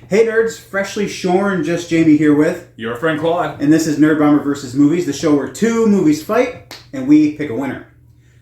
Hey nerds, freshly shorn, just Jamie here with your friend Claude. And this is Nerd Bomber vs. Movies, the show where two movies fight and we pick a winner.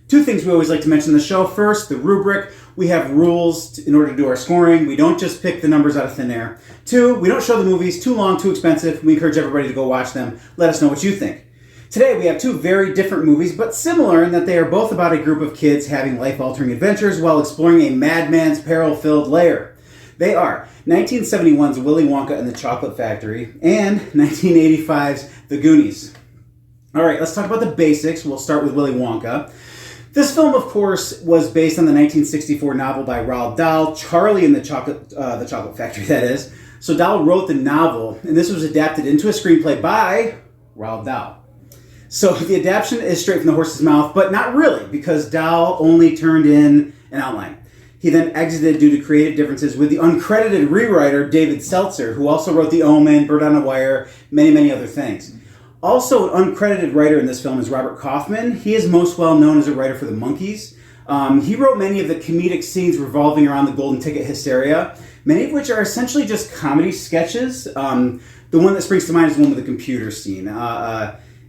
Two things we always like to mention in the show. First, the rubric. We have rules in order to do our scoring. We don't just pick the numbers out of thin air. Two, we don't show the movies too long, too expensive. We encourage everybody to go watch them. Let us know what you think. Today we have two very different movies, but similar in that they are both about a group of kids having life-altering adventures while exploring a madman's peril-filled lair. They are 1971's Willy Wonka and the Chocolate Factory and 1985's The Goonies. All right, let's talk about the basics. We'll start with Willy Wonka. This film, of course, was based on the 1964 novel by Roald Dahl, Charlie and the Chocolate Factory, that is. So Dahl wrote the novel, and this was adapted into a screenplay by Roald Dahl. So the adaptation is straight from the horse's mouth, but not really, because Dahl only turned in an outline. He then exited due to creative differences with the uncredited rewriter David Seltzer, who also wrote The Omen, Bird on a Wire, many other things. Also, an uncredited writer in this film is Robert Kaufman. He is most well known as a writer for the Monkees. He wrote many of the comedic scenes revolving around the Golden Ticket hysteria, many of which are essentially just comedy sketches. The one that springs to mind is the one with the computer scene.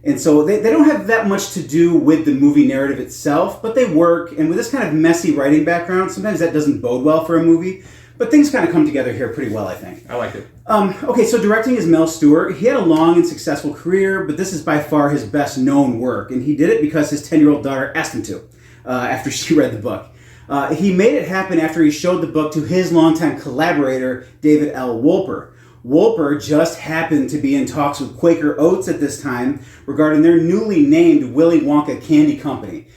And so they don't have that much to do with the movie narrative itself, but they work. And with this kind of messy writing background, sometimes that doesn't bode well for a movie. But things kind of come together here pretty well, I think. I liked it. Okay, so directing is Mel Stewart. He had a long and successful career, but this is by far his best known work. And he did it because his 10-year-old daughter asked him to, after she read the book. He made it happen after he showed the book to his longtime collaborator, David L. Wolper. Wolper just happened to be in talks with Quaker Oats at this time regarding their newly named Willy Wonka Candy Company.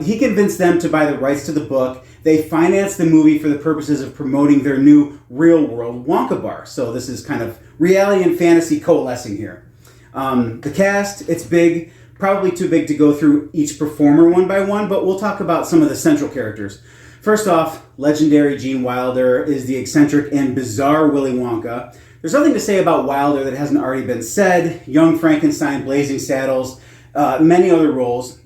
He convinced them to buy the rights to the book. They financed the movie for the purposes of promoting their new real-world Wonka bar. So this is kind of reality and fantasy coalescing here. The cast, it's big, probably too big to go through each performer one by one, but we'll talk about some of the central characters. First off, legendary Gene Wilder is the eccentric and bizarre Willy Wonka. There's nothing to say about Wilder that hasn't already been said. Young Frankenstein, Blazing Saddles, many other roles.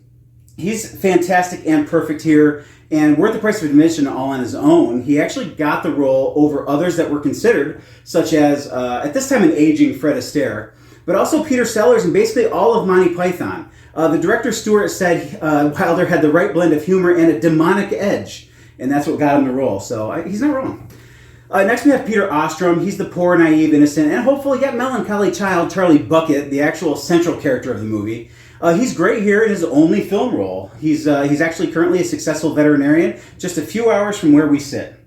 He's fantastic and perfect here, and worth the price of admission all on his own. He actually got the role over others that were considered, such as, at this time, an aging Fred Astaire, but also Peter Sellers and basically all of Monty Python. The director Stewart said Wilder had the right blend of humor and a demonic edge, and that's what got him the role, so he's not wrong. Next we have Peter Ostrom. He's the poor, naive, innocent, and hopefully yet melancholy child, Charlie Bucket, the actual central character of the movie. He's great here in his only film role. He's actually currently a successful veterinarian, just a few hours from where we sit.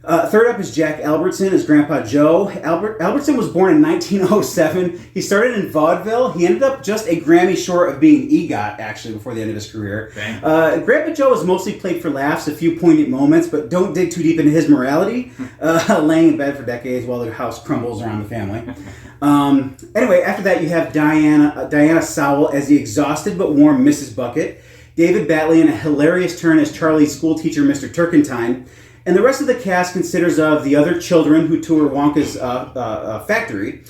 Third up is Jack Albertson as Grandpa Joe. Albertson was born in 1907. He started in vaudeville. He ended up just a Grammy short of being EGOT, actually, before the end of his career. Grandpa Joe was mostly played for laughs, a few poignant moments, but don't dig too deep into his morality, laying in bed for decades while the house crumbles around the family. Anyway, after that you have Diana Sowell as the exhausted but warm Mrs. Bucket, David Batley in a hilarious turn as Charlie's schoolteacher Mr. Turkentine, and the rest of the cast considers of the other children who tour Wonka's factory,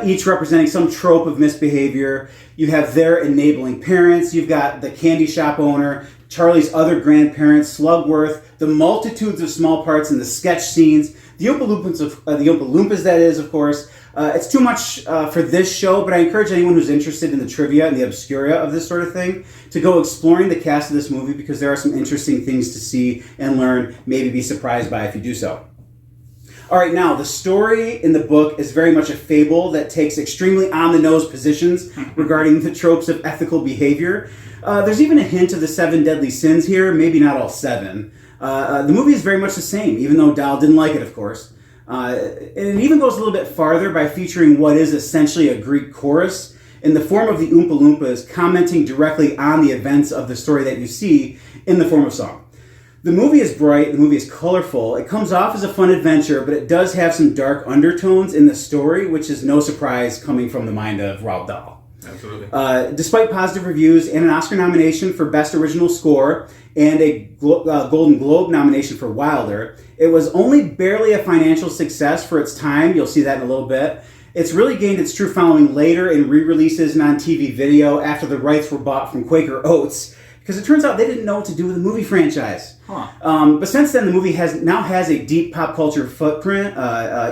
each representing some trope of misbehavior. You have their enabling parents, you've got the candy shop owner, Charlie's other grandparents, Slugworth, the multitudes of small parts in the sketch scenes, the Oompa Loompas, that is, of course. It's too much for this show, but I encourage anyone who's interested in the trivia and the obscuria of this sort of thing to go exploring the cast of this movie, because there are some interesting things to see and learn, maybe be surprised by if you do so. All right, now, the story in the book is very much a fable that takes extremely on-the-nose positions regarding the tropes of ethical behavior. There's even a hint of the 7 deadly sins here, maybe not all 7. The movie is very much the same, even though Dahl didn't like it, of course. And it even goes a little bit farther by featuring what is essentially a Greek chorus in the form of the Oompa Loompas commenting directly on the events of the story that you see in the form of song. The movie is bright, the movie is colorful, it comes off as a fun adventure, but it does have some dark undertones in the story, which is no surprise coming from the mind of Roald Dahl. Absolutely. Despite positive reviews and an Oscar nomination for Best Original Score and a Golden Globe nomination for Wilder, it was only barely a financial success for its time. You'll see that in a little bit. It's really gained its true following later in re-releases and on TV video after the rights were bought from Quaker Oats. because it turns out they didn't know what to do with the movie franchise. But since then, the movie now has a deep pop culture footprint.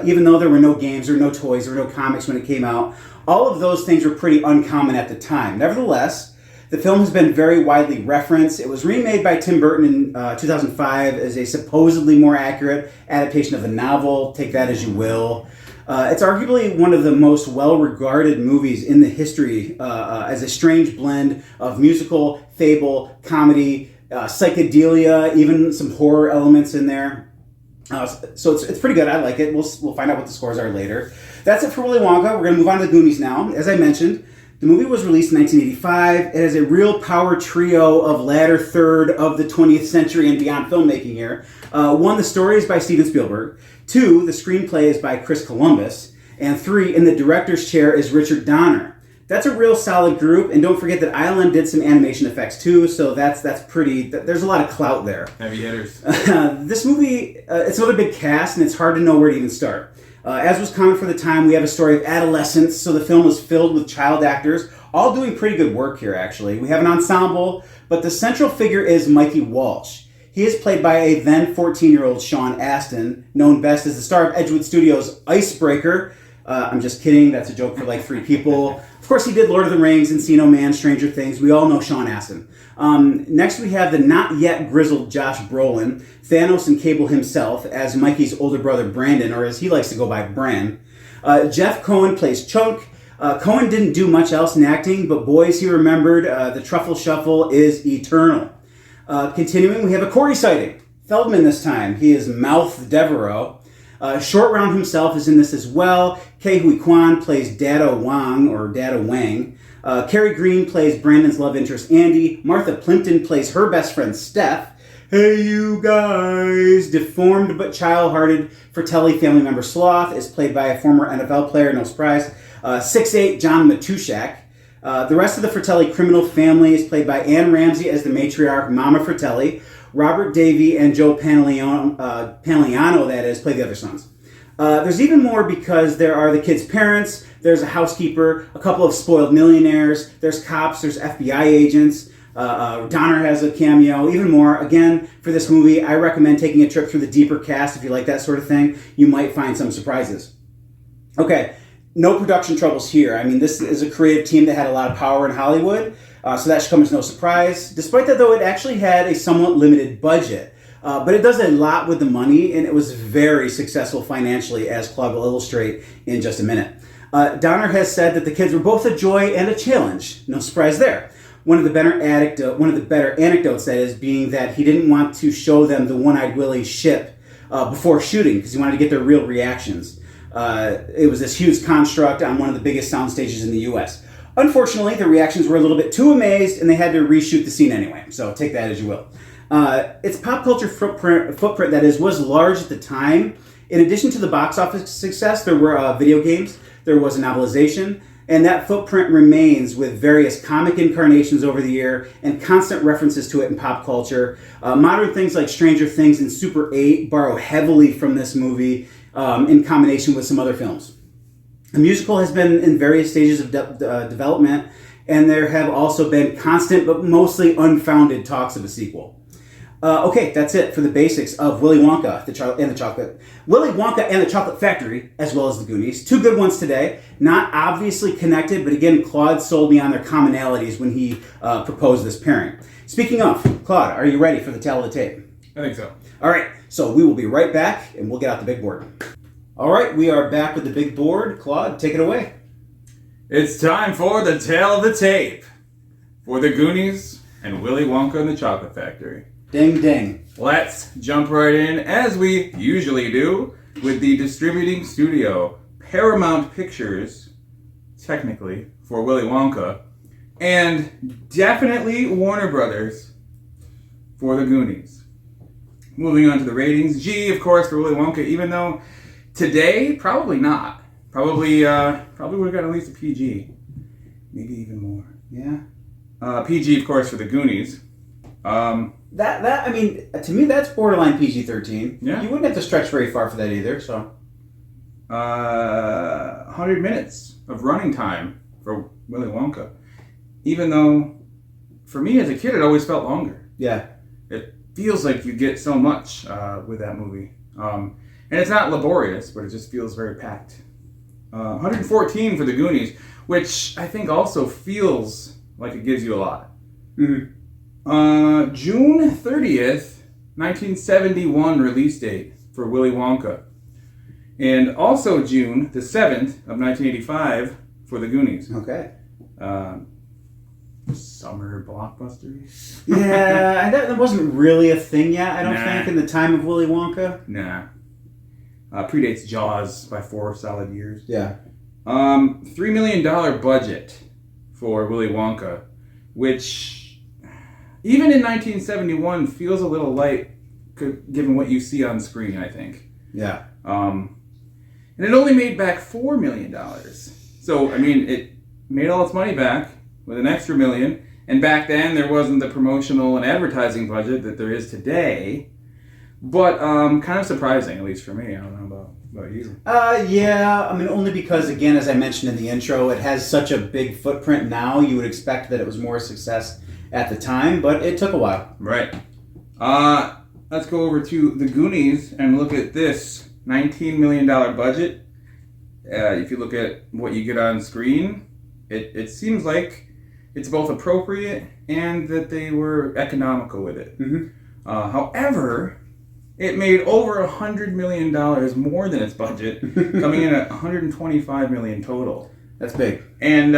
Even though there were no games or no toys or no comics when it came out, all of those things were pretty uncommon at the time. Nevertheless, the film has been very widely referenced. It was remade by Tim Burton in 2005 as a supposedly more accurate adaptation of the novel. Take that as you will. It's arguably one of the most well-regarded movies in the history as a strange blend of musical, fable, comedy, psychedelia, even some horror elements in there. So it's pretty good. I like it. We'll find out what the scores are later. That's it for Willy Wonka. We're going to move on to the Goonies now. As I mentioned, the movie was released in 1985. It has a real power trio of latter third of the 20th century and beyond filmmaking here. One, the story is by Steven Spielberg. Two, the screenplay is by Chris Columbus. And three, in the director's chair is Richard Donner. That's a real solid group, and don't forget that ILM did some animation effects too, so that's pretty, there's a lot of clout there. Heavy hitters. This movie, it's another big cast, and it's hard to know where to even start. As was common for the time, we have a story of adolescence, so the film is filled with child actors, all doing pretty good work here, actually. We have an ensemble, but the central figure is Mikey Walsh. He is played by a then 14-year-old Sean Astin, known best as the star of Edgewood Studios' Icebreaker. I'm just kidding, that's a joke for like 3 people. Of course, he did Lord of the Rings, Encino Man, Stranger Things. We all know Sean Astin. Next, we have the not-yet grizzled Josh Brolin, Thanos and Cable himself, as Mikey's older brother Brandon, or as he likes to go by, Bran. Jeff Cohen plays Chunk. Cohen didn't do much else in acting, but boys, he remembered the Truffle Shuffle is eternal. Continuing, we have a Corey sighting. Feldman this time. He is Mouth Devereaux. Short Round himself is in this as well. Ke Huy Quan plays Dada Wang, or Dada Wang. Carrie Green plays Brandon's love interest Andy. Martha Plimpton plays her best friend Steph. Hey you guys! Deformed but child-hearted Fratelli family member Sloth is played by a former NFL player, no surprise. 6'8" John Matuszak. The rest of the Fratelli criminal family is played by Anne Ramsey as the matriarch Mama Fratelli. Robert Davey and Joe Pantoliano, that is, play the other sons. There's even more because there are the kids' parents, there's a housekeeper, a couple of spoiled millionaires, there's cops, there's FBI agents, Donner has a cameo, even more. Again, for this movie, I recommend taking a trip through the deeper cast if you like that sort of thing. You might find some surprises. Okay, no production troubles here. I mean, this is a creative team that had a lot of power in Hollywood. So that should come as no surprise. Despite that, though, it actually had a somewhat limited budget. But it does a lot with the money, and it was very successful financially, as Claude will illustrate in just a minute. Donner has said that the kids were both a joy and a challenge. No surprise there. One of the better anecdotes, that is, being that he didn't want to show them the One-Eyed Willy ship before shooting, because he wanted to get their real reactions. It was this huge construct on one of the biggest sound stages in the U.S. Unfortunately, the reactions were a little bit too amazed, and they had to reshoot the scene anyway, so take that as you will. Its pop culture footprint, that is, was large at the time. In addition to the box office success, there were video games, there was a novelization, and that footprint remains with various comic incarnations over the year and constant references to it in pop culture. Modern things like Stranger Things and Super 8 borrow heavily from this movie in combination with some other films. The musical has been in various stages of development, and there have also been constant but mostly unfounded talks of a sequel. Okay, that's it for the basics of Willy Wonka Willy Wonka and the Chocolate Factory, as well as the Goonies. 2 good ones today, not obviously connected, but again, Claude sold me on their commonalities when he proposed this pairing. Speaking of, Claude, are you ready for the tale of the tape? I think so. All right, so we will be right back, and we'll get out the big board. All right, we are back with the big board. Claude, take it away. It's time for the tale of the tape for the Goonies and Willy Wonka and the Chocolate Factory. Ding, ding. Let's jump right in, as we usually do, with the distributing studio, Paramount Pictures, technically, for Willy Wonka, and definitely Warner Brothers for the Goonies. Moving on to the ratings, G, of course, for Willy Wonka, even though today, probably not. Probably would have gotten at least a PG. Maybe even more. Yeah. PG, of course, for the Goonies. I mean, to me, that's borderline PG-13. Yeah. You wouldn't have to stretch very far for that either, so. 100 minutes of running time for Willy Wonka. Even though for me as a kid, it always felt longer. Yeah. It feels like you get so much with that movie. And it's not laborious, but it just feels very packed. 114 for the Goonies, which I think also feels like it gives you a lot. Mm-hmm. June 30th, 1971 release date for Willy Wonka. And also June the 7th of 1985 for the Goonies. Okay. Summer blockbusters? Yeah, that wasn't really a thing yet, I don't think, in the time of Willy Wonka. Nah. Predates Jaws by 4 solid years. Yeah. $3 million budget for Willy Wonka, which even in 1971 feels a little light given what you see on screen, I think. Yeah. And it only made back $4 million. So, I mean, it made all its money back with an extra $1 million. And back then, there wasn't the promotional and advertising budget that there is today. But kind of surprising, at least for me. I don't know about you. Yeah, I mean, only because, again, as I mentioned in the intro, it has such a big footprint now. You would expect that it was more a success at the time, but it took a while. Right. Let's go over to the Goonies and look at this $19 million budget. If you look at what you get on screen, it seems like it's both appropriate and that they were economical with it. Mm-hmm. However, it made over $100 million more than its budget, coming in at $125 million total. That's big. And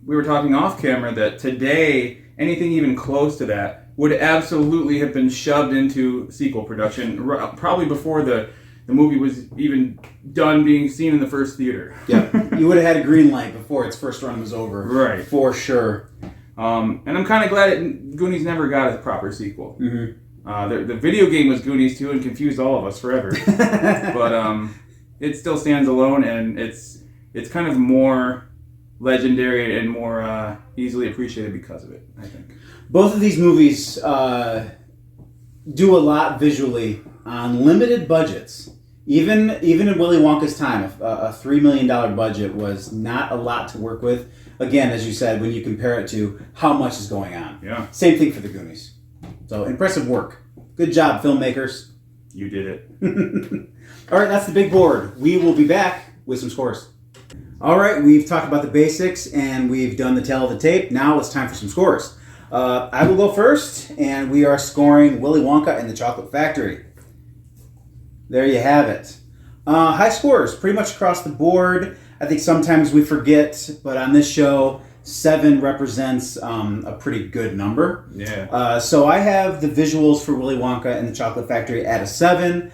we were talking off camera that today, anything even close to that would absolutely have been shoved into sequel production, probably before the movie was even done being seen in the first theater. Yeah, you would have had a green light before its first run was over. Right. For sure. And I'm kind of glad Goonies never got a proper sequel. Mm-hmm. The video game was Goonies 2 and confused all of us forever. But it still stands alone, and it's kind of more legendary and more easily appreciated because of it, I think. Both of these movies do a lot visually on limited budgets. Even in Willy Wonka's time, a $3 million budget was not a lot to work with. Again, as you said, when you compare it to how much is going on. Yeah. Same thing for the Goonies. So, impressive work. Good job, filmmakers. You did it. All right, that's the big board. We will be back with some scores. All right, we've talked about the basics and we've done the tale of the tape. Now it's time for some scores. I will go first, and we are scoring Willy Wonka and the Chocolate Factory. There you have it. High scores, pretty much across the board. I think sometimes we forget, but on this show, 7 represents a pretty good number. Yeah. So I have the visuals for Willy Wonka and the Chocolate Factory at a 7.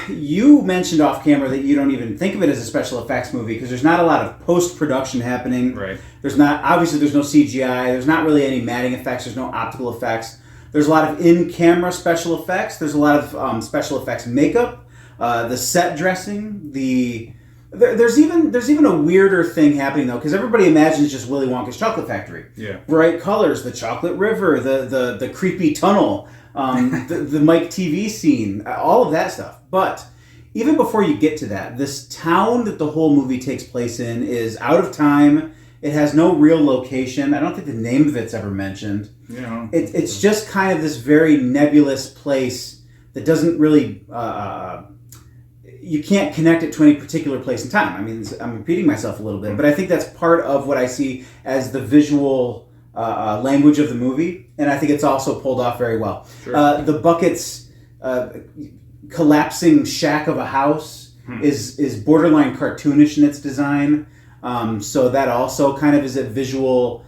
You mentioned off camera that you don't even think of it as a special effects movie because there's not a lot of post-production happening. Right. There's no CGI. There's not really any matting effects. There's no optical effects. There's a lot of in-camera special effects. There's a lot of special effects makeup, the set dressing, There's even a weirder thing happening though, because everybody imagines just Willy Wonka's Chocolate Factory. Yeah. Bright colors, the chocolate river, the creepy tunnel, the Mike TV scene, all of that stuff. But even before you get to that, this town that the whole movie takes place in is out of time. It has no real location. I don't think the name of it's ever mentioned. Yeah. It's just kind of this very nebulous place that doesn't really... you can't connect it to any particular place in time. I mean, I'm repeating myself a little bit, but I think that's part of what I see as the visual language of the movie, and I think it's also pulled off very well. Sure. The Bucket's collapsing shack of a house is borderline cartoonish in its design, so that also kind of is a visual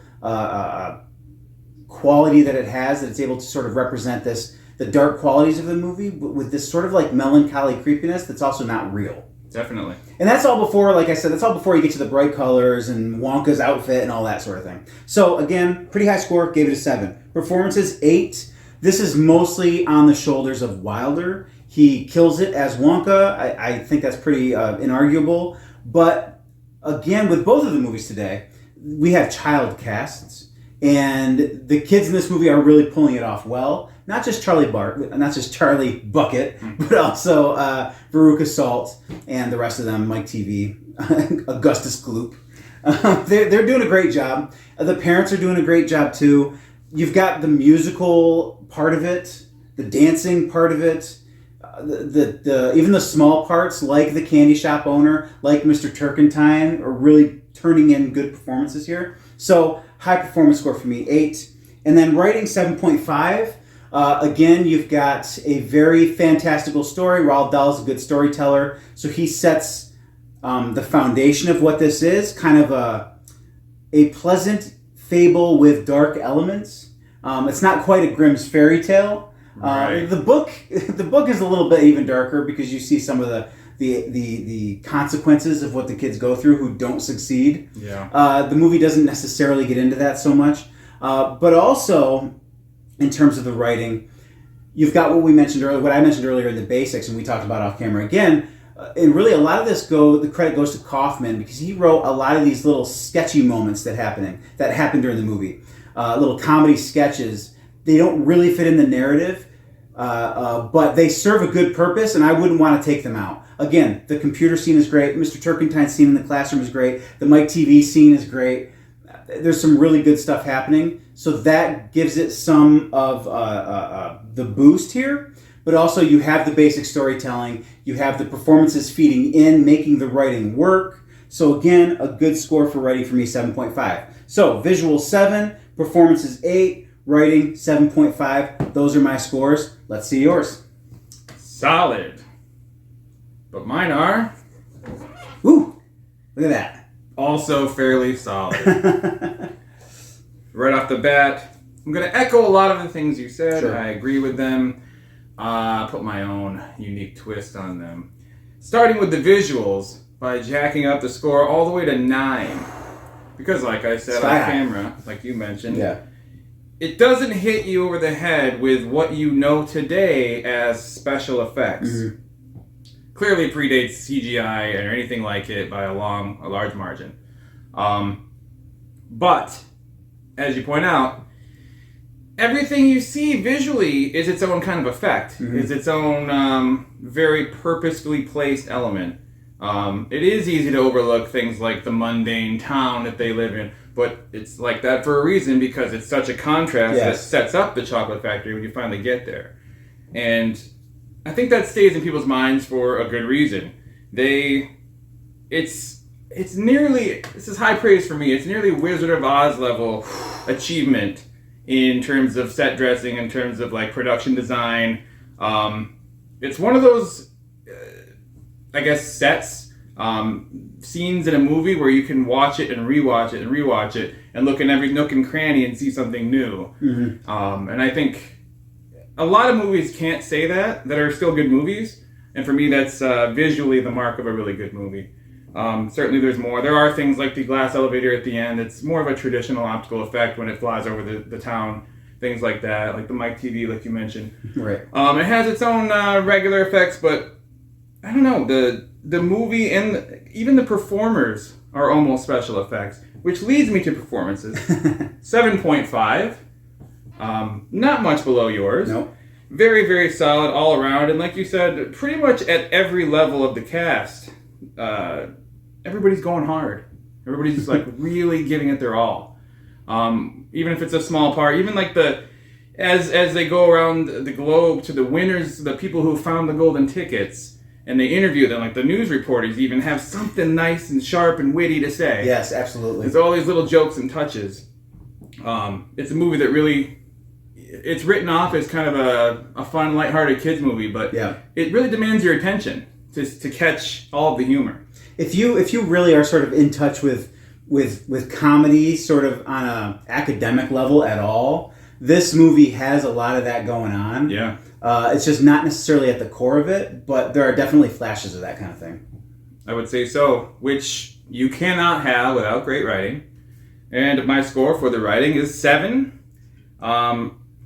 quality that it has, that it's able to sort of represent the dark qualities of the movie with this sort of like melancholy creepiness that's also not real. Definitely. And that's all before, like I said, that's all before you get to the bright colors and Wonka's outfit and all that sort of thing. So again, pretty high score, gave it a 7. Performances, 8. This is mostly on the shoulders of Wilder. He kills it as Wonka. I think that's pretty inarguable. But again, with both of the movies today, we have child casts. And the kids in this movie are really pulling it off well. Not just Charlie Bucket, but also Veruca Salt and the rest of them, Mike TV, Augustus Gloop. They're doing a great job. The parents are doing a great job too. you've got the musical part of it, the dancing part of it, the even the small parts like the candy shop owner, like Mr. Turkentine, are really turning in good performances here. So high performance score for me, 8. And then writing, 7.5. Again, you've got a very fantastical story. Roald Dahl is a good storyteller, so he sets the foundation of what this is, kind of a pleasant fable with dark elements. It's not quite a Grimm's fairy tale. Right. The book is a little bit even darker because you see some of the consequences of what the kids go through who don't succeed. Yeah. The movie doesn't necessarily get into that so much, but also in terms of the writing, you've got what I mentioned earlier in the basics, and we talked about off camera again. And really, a lot of this the credit goes to Kaufman because he wrote a lot of these little sketchy moments that happen during the movie, little comedy sketches. They don't really fit in the narrative, but they serve a good purpose, and I wouldn't want to take them out. Again, the computer scene is great. Mr. Turkentine's scene in the classroom is great. The Mike TV scene is great. There's some really good stuff happening, so that gives it some of the boost here. But also, you have the basic storytelling. You have the performances feeding in, making the writing work. So again, a good score for writing for me, 7.5. So visual 7, performances 8, writing 7.5. Those are my scores. Let's see yours. Solid. But mine are Ooh, look at that. also fairly solid. Right off the bat, I'm going to echo a lot of the things you said. Sure. I agree with them. Put my own unique twist on them. Starting with the visuals by jacking up the score all the way to 9. Because like I said on camera, like you mentioned, it doesn't hit you over the head with what you know today as special effects. Mm-hmm. Clearly predates CGI or anything like it by a large margin. But, as you point out, everything you see visually is its own kind of effect. Mm-hmm. Is its own very purposefully placed element. It is easy to overlook things like the mundane town that they live in, but it's like that for a reason because it's such a contrast that sets up the chocolate factory when you finally get there. And I think that stays in people's minds for a good reason. It's nearly, this is high praise for me, it's nearly Wizard of Oz level achievement in terms of set dressing, in terms of like production design. It's one of those, I guess, sets, scenes in a movie where you can watch it and rewatch it and rewatch it and look in every nook and cranny and see something new. Mm-hmm. And I think a lot of movies can't say that are still good movies. And for me, that's visually the mark of a really good movie. Certainly there's more. There are things like the glass elevator at the end. It's more of a traditional optical effect when it flies over the town. Things like that, like the Mike TV, like you mentioned. Right. It has its own regular effects, but I don't know. The movie and even the performers are almost special effects, which leads me to performances. 7.5. Not much below yours. Nope. Very, very solid all around. And like you said, pretty much at every level of the cast, everybody's going hard. Everybody's like really giving it their all. Even if it's a small part, even like as they go around the globe to the winners, the people who found the golden tickets, and they interview them, like the news reporters even have something nice and sharp and witty to say. Yes, absolutely. There's all these little jokes and touches. It's a movie that really, it's written off as kind of a fun, lighthearted kids movie, but it really demands your attention to catch all of the humor. If you really are sort of in touch with comedy, sort of on a academic level at all, this movie has a lot of that going on. Yeah. It's just not necessarily at the core of it, but there are definitely flashes of that kind of thing. I would say so, which you cannot have without great writing. And my score for the writing is 7.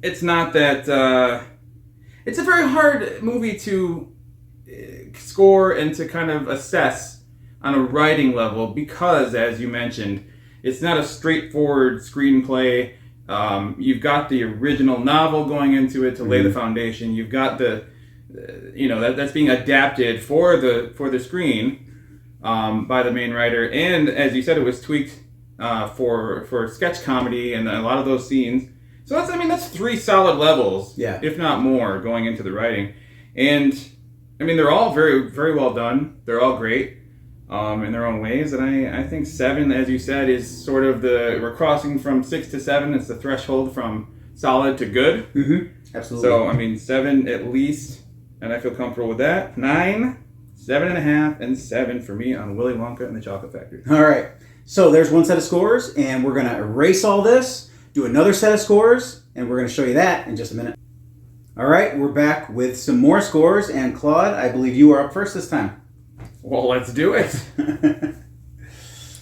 It's not that... it's a very hard movie to score and to kind of assess on a writing level because, as you mentioned, it's not a straightforward screenplay. You've got the original novel going into it to lay the foundation. You've got that's being adapted for the screen by the main writer, and as you said, it was tweaked for sketch comedy and a lot of those scenes. So that's 3 solid levels, Yeah. if not more, going into the writing. And they're all very, very well done. They're all great in their own ways. And I think 7, as you said, is sort of we're crossing from 6 to 7. It's the threshold from solid to good. Mm-hmm. Absolutely. So, 7 at least, and I feel comfortable with that. 9, 7.5, and 7 for me on Willy Wonka and the Chocolate Factory. All right. So there's one set of scores, and we're going to erase all this, do another set of scores, and we're going to show you that in just a minute. All right, we're back with some more scores, and Claude, I believe you are up first this time. Well, let's do it.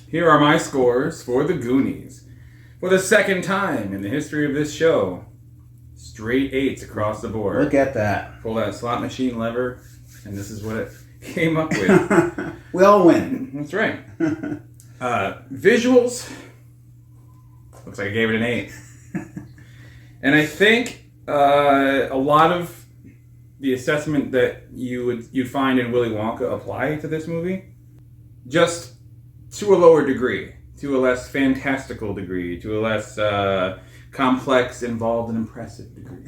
Here are my scores for the Goonies. For the second time in the history of this show, straight 8s across the board. Look at that. Pull that slot machine lever, and this is what it came up with. We all win. That's right. Visuals, looks like I gave it an 8. And I think a lot of the assessment that you'd find in Willy Wonka apply to this movie, just to a lower degree, to a less fantastical degree, to a less complex, involved, and impressive degree.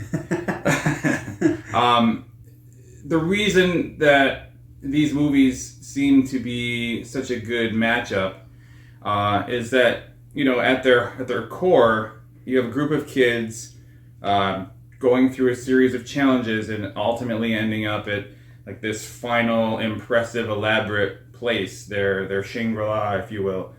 The reason that these movies seem to be such a good matchup is that, at their core, you have a group of kids going through a series of challenges and ultimately ending up at like this final, impressive, elaborate place, their Shangri-La, if you will.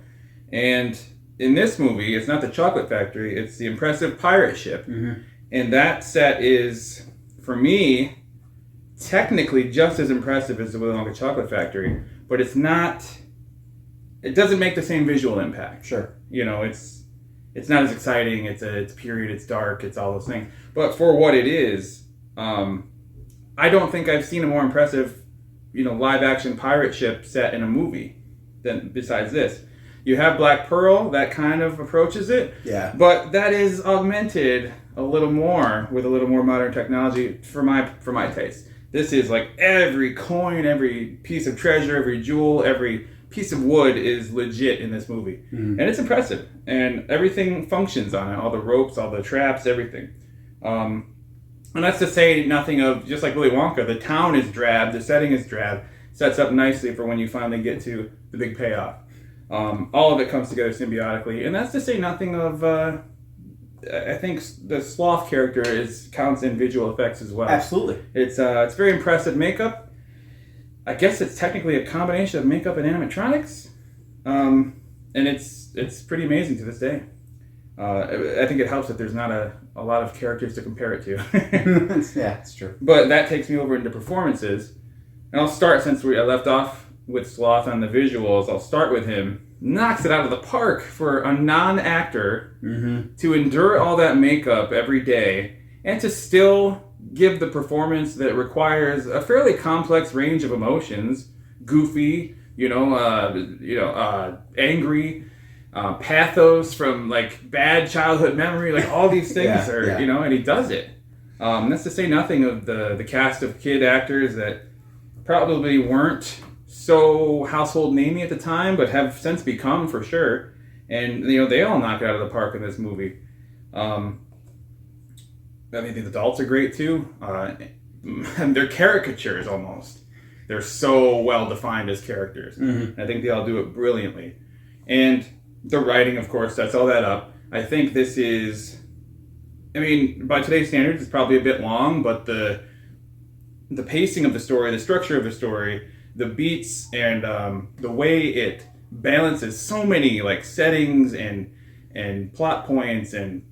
And in this movie, it's not the Chocolate Factory, it's the impressive pirate ship. Mm-hmm. And that set is, for me, technically just as impressive as the Willy Wonka Chocolate Factory, but it doesn't make the same visual impact. Sure. It's not as exciting, it's period, it's dark, it's all those things. But for what it is, I don't think I've seen a more impressive, live action pirate ship set in a movie than besides this. You have Black Pearl, that kind of approaches it. Yeah. But that is augmented a little more with a little more modern technology for my taste. This is like every coin, every piece of treasure, every jewel, every piece of wood is legit in this movie. Mm-hmm. And it's impressive. And everything functions on it. All the ropes, all the traps, everything. And that's to say nothing of, just like Willy Wonka, the town is drab, the setting is drab, sets up nicely for when you finally get to the big payoff. All of it comes together symbiotically. And that's to say nothing of, I think the sloth character counts in visual effects as well. Absolutely. It's very impressive makeup. I guess it's technically a combination of makeup and animatronics. And it's pretty amazing to this day. I think it helps that there's not a lot of characters to compare it to. Yeah, it's true. But that takes me over into performances. And I'll start, since I left off with Sloth on the visuals, I'll start with him. Knocks it out of the park for a non-actor to endure all that makeup every day and to still give the performance that requires a fairly complex range of emotions. Goofy, angry, pathos from like bad childhood memory, like all these things and he does it. That's to say nothing of the cast of kid actors that probably weren't so household namey at the time, but have since become for sure. And they all knock it out of the park in this movie. The adults are great too. And they're caricatures almost. They're so well defined as characters. Mm-hmm. I think they all do it brilliantly. And the writing, of course, sets all that up. I think this is, by today's standards, it's probably a bit long, but the pacing of the story, the structure of the story, the beats, and the way it balances so many like settings and plot points, and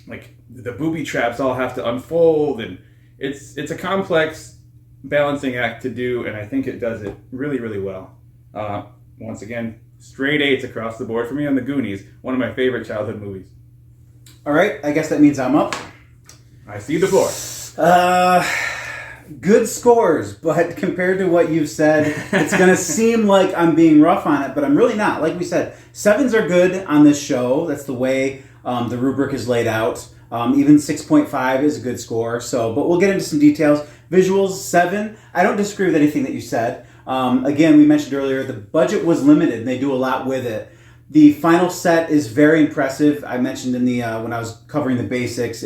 like the booby traps all have to unfold, and it's a complex balancing act to do, and I think it does it really, really well. Once again, straight 8s across the board for me on the Goonies, one of my favorite childhood movies. All right, I guess that means I'm up. I see the floor. Good scores, but compared to what you've said, it's going to seem like I'm being rough on it, but I'm really not. Like we said, 7s are good on this show. That's the way the rubric is laid out. Even 6.5 is a good score. But we'll get into some details. Visuals, 7. I don't disagree with anything that you said. Again, we mentioned earlier, the budget was limited, and they do a lot with it. The final set is very impressive. I mentioned in the when I was covering the basics,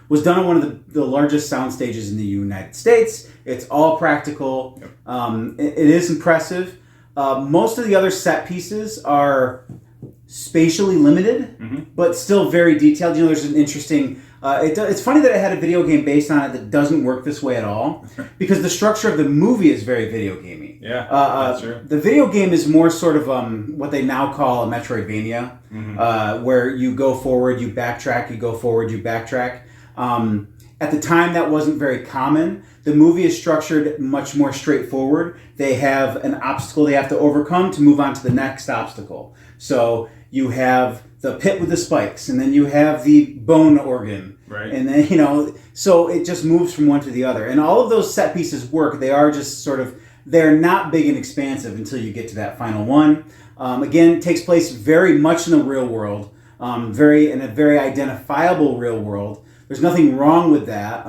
was done on one of the largest sound stages in the United States. It's all practical. Yep. It is impressive. Most of the other set pieces are spatially limited, but still very detailed. There's an interesting... it's funny that it had a video game based on it that doesn't work this way at all, because the structure of the movie is very video gamey. Yeah, that's true. The video game is more sort of what they now call a Metroidvania, where you go forward, you backtrack, you go forward, you backtrack. At the time, that wasn't very common. The movie is structured much more straightforward. They have an obstacle they have to overcome to move on to the next obstacle. So you have the pit with the spikes, and then you have the bone organ. Right. And then, so it just moves from one to the other. And all of those set pieces work. They are just sort of, they're not big and expansive until you get to that final one. Again, it takes place very much in the real world, in a very identifiable real world. There's nothing wrong with that.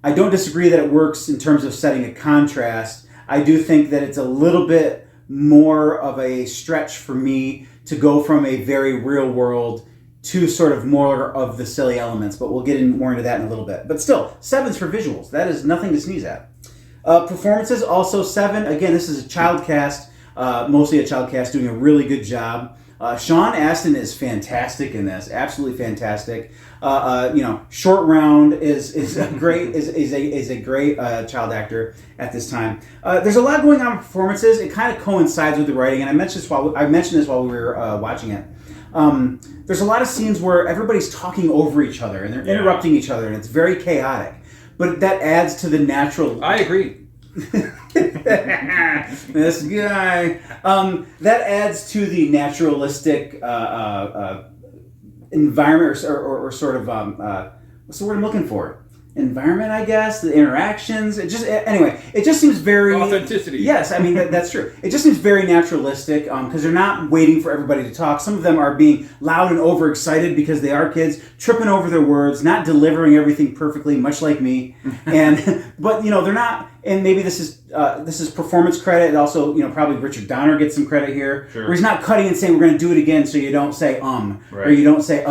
I don't disagree that it works in terms of setting a contrast. I do think that it's a little bit more of a stretch for me to go from a very real world to sort of more of the silly elements, but we'll get more into that in a little bit. But still, 7's for visuals. That is nothing to sneeze at. Performances, also 7. Again, this is a child cast, mostly a child cast, doing a really good job. Sean Astin is fantastic in this, absolutely fantastic. Short Round is a great child actor at this time. There's a lot going on in performances. It kind of coincides with the writing, and I mentioned this while we were watching it. There's a lot of scenes where everybody's talking over each other and they're interrupting each other, and it's very chaotic. But that adds to the natural. I agree. This guy. That adds to the naturalistic environment, or sort of what's the word I'm looking for? Environment, I guess. The interactions. It just seems very authenticity. Yes, I mean that's true. It just seems very naturalistic because they're not waiting for everybody to talk. Some of them are being loud and overexcited because they are kids, tripping over their words, not delivering everything perfectly, much like me. But they're not. And maybe this is performance credit. And also, probably Richard Donner gets some credit here, sure. Where he's not cutting and saying we're going to do it again, so you don't say right. or you don't say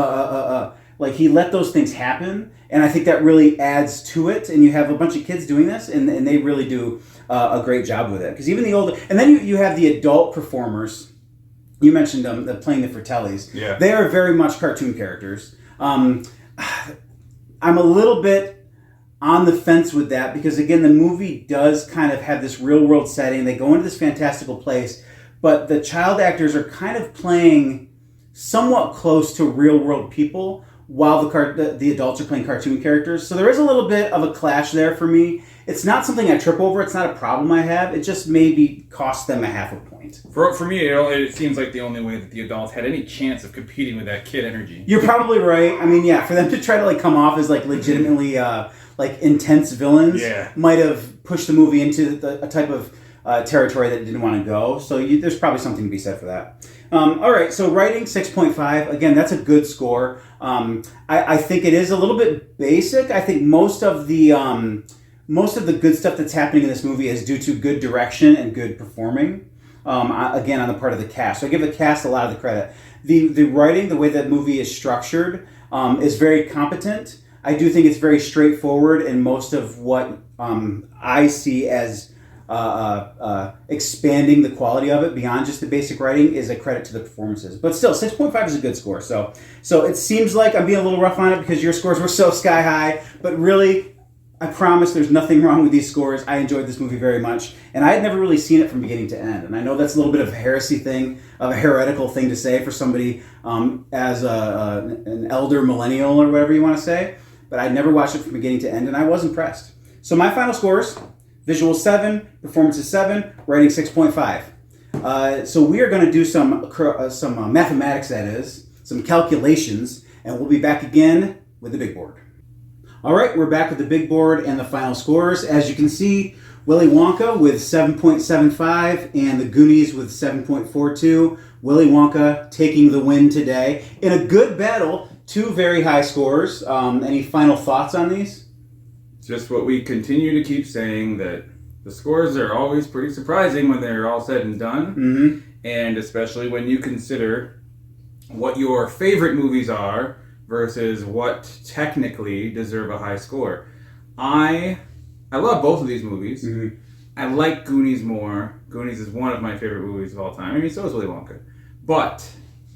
Like, he let those things happen, and I think that really adds to it. And you have a bunch of kids doing this, and they really do a great job with it. Because even the older... And then you have the adult performers. You mentioned them playing the Fratellis. Yeah. They are very much cartoon characters. I'm a little bit on the fence with that, because, again, the movie does kind of have this real-world setting. They go into this fantastical place, but the child actors are kind of playing somewhat close to real-world people, while the adults are playing cartoon characters. So there is a little bit of a clash there for me. It's not something I trip over. It's not a problem I have. It just maybe cost them a half a point. For me, it seems like the only way that the adults had any chance of competing with that kid energy. You're probably right. I mean, yeah, for them to try to come off as legitimately intense villains might have pushed the movie into a type of territory that it didn't want to go. So there's probably something to be said for that. All right, so writing 6.5. Again, that's a good score. I think it is a little bit basic. I think most of the good stuff that's happening in this movie is due to good direction and good performing. Again, on the part of the cast. So I give the cast a lot of the credit. The writing, the way that movie is structured, is very competent. I do think it's very straightforward, and most of what I see as expanding the quality of it beyond just the basic writing is a credit to the performances. But still, 6.5 is a good score. So it seems like I'm being a little rough on it because your scores were so sky high, but really, I promise there's nothing wrong with these scores. I enjoyed this movie very much, and I had never really seen it from beginning to end. And I know that's a little bit of a heretical thing to say for somebody as an elder millennial or whatever you want to say, but I'd never watched it from beginning to end, and I was impressed. So my final scores: visual 7, performances 7, writing 6.5. So we are going to do some mathematics, that is, some calculations, and we'll be back again with the big board. All right, we're back with the big board and the final scores. As you can see, Willy Wonka with 7.75 and the Goonies with 7.42. Willy Wonka taking the win today in a good battle. 2 very high scores. Any final thoughts on these? Just what we continue to keep saying, that the scores are always pretty surprising when they're all said and done. Mm-hmm. And especially when you consider what your favorite movies are versus what technically deserve a high score. I love both of these movies. Mm-hmm. I like Goonies more. Goonies is one of my favorite movies of all time. I mean, so is Willy Wonka. But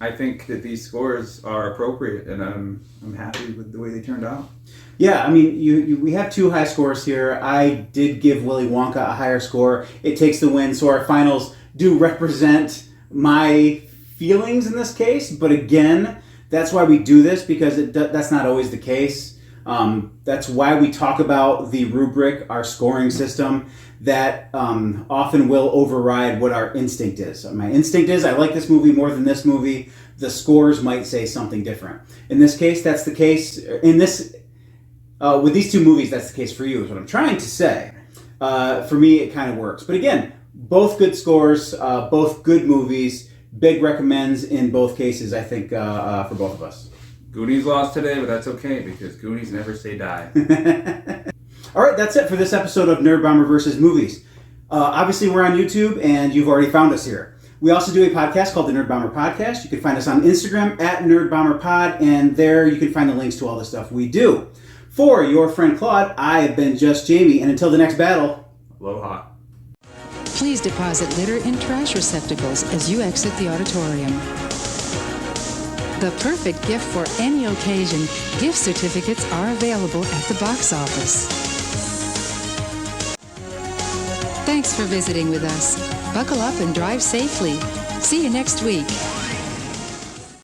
I think that these scores are appropriate, and I'm happy with the way they turned out. Yeah, I mean, we have 2 high scores here. I did give Willy Wonka a higher score. It takes the win, so our finals do represent my feelings in this case. But again, that's why we do this, because that's not always the case. That's why we talk about the rubric, our scoring system, that often will override what our instinct is. My instinct is I like this movie more than this movie. The scores might say something different. In this case, that's the case. With these 2 movies, that's the case for you, is what I'm trying to say. For me, it kind of works. But again, both good scores, both good movies, big recommends in both cases, I think, for both of us. Goonies lost today, but that's okay, because Goonies never say die. All right, that's it for this episode of Nerd Bomber vs. Movies. Obviously, we're on YouTube, and you've already found us here. We also do a podcast called the Nerd Bomber Podcast. You can find us on Instagram at Nerd Bomber Pod, and there you can find the links to all the stuff we do. For your friend Claude, I have been Just Jamie, and until the next battle, Aloha. Please deposit litter in trash receptacles as you exit the auditorium. The perfect gift for any occasion, gift certificates are available at the box office. Thanks for visiting with us. Buckle up and drive safely. See you next week.